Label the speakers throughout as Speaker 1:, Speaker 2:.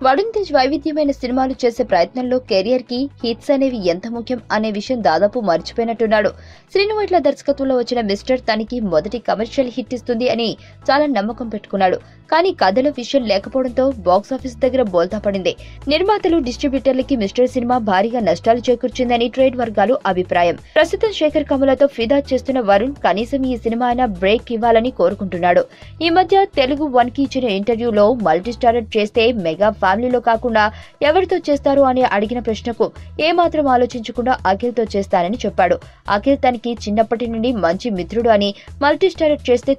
Speaker 1: వరుణ్ తేజ్ వైవిధ్యమైన సినిమాలు చేసే ప్రయత్నంలో కెరియర్ కి హిట్స్ అనేవి ఎంత ముఖ్యం అనే విషయం దాదాపు మర్చిపోయినట్టున్నాడు. శ్రీనువైట్ల దర్శకత్వంలో వచ్చిన మిస్టర్ తనకి మొదటి కమర్షియల్ హిట్ ఇస్తుంది అని చాలా నమ్మకం పెట్టుకున్నాడు. కానీ కథలో విషయం లేకపోవడంతో బాక్సాఫీస్ దగ్గర బోల్తా పడింది. నిర్మాతలు, డిస్ట్రిబ్యూటర్లకి మిస్టర్ సినిమా భారీగా నష్టాలు చేకూర్చిందని ట్రేడ్ వర్గాలు అభిప్రాయం. ప్రస్తుతం శేఖర్ కమలతో ఫిదా చేస్తున్న వరుణ్ కనీసం ఈ సినిమా అయినా బ్రేక్ ఇవ్వాలని కోరుకుంటున్నాడు. ఈ మధ్య తెలుగు వన్ కి ఇచ్చిన ఇంటర్వ్యూలో మల్టీస్టారర్ చేస్తే మెగా ఫ్యామిలీలో కాకుండా ఎవరితో చేస్తారు అని అడిగిన ప్రశ్నకు ఏమాత్రం ఆలోచించకుండా అఖిల్ తో చేస్తానని చెప్పాడు. అఖిల్ తనకి చిన్నప్పటి నుండి మంచి మిత్రుడు అని, మల్టీస్టారర్ చేస్తే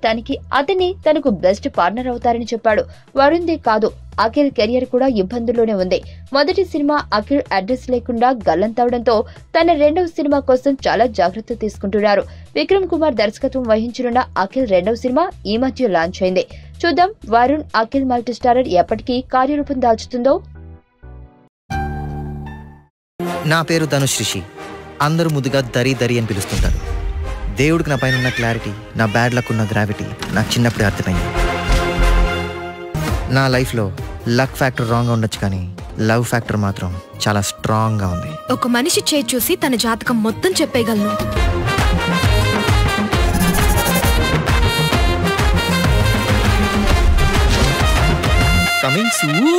Speaker 1: అతని తనకు బెస్ట్ పార్ట్నర్ అవుతారని చెప్పాడు. వరుణ్ దే కాదు, అఖిల్ కెరియర్ కూడా ఇబ్బందుల్లోనే ఉంది. మొదటి సినిమా అఖిల్ అడ్రస్ లేకుండా గల్లంతవడంతో తన రెండవ సినిమా కోసం చాలా జాగ్రత్త తీసుకుంటున్నారు. విక్రమ్ కుమార్ దర్శకత్వం వహించనున్న అఖిల్ రెండవ సినిమా ఈ మధ్య లాంచ్ అయింది. చూద్దాం వరుణ్ అఖిల్ మల్టీస్టారర్ ఎప్పటికీ కార్యరూపం దాల్చుతుందో.
Speaker 2: నా పేరు ధనుష్ రిషి. అందరూ ముద్దుగా దరి దరి అని పిలుస్తుంటారు. దేవుడికి నా పైన ఉన్న క్లారిటీ, నా బ్యాడ్ లక్ ఉన్న గ్రావిటీ నాకు చిన్నప్పుడే అర్థమైంది. నా లైఫ్లో లక్ ఫ్యాక్టర్ రాంగ్గా ఉండొచ్చు, కానీ లవ్ ఫ్యాక్టర్ మాత్రం చాలా స్ట్రాంగ్గా ఉంది.
Speaker 3: ఒక మనిషి చేయి చూసి తన జాతకం మొత్తం చెప్పేయగలను.
Speaker 2: Coming soon.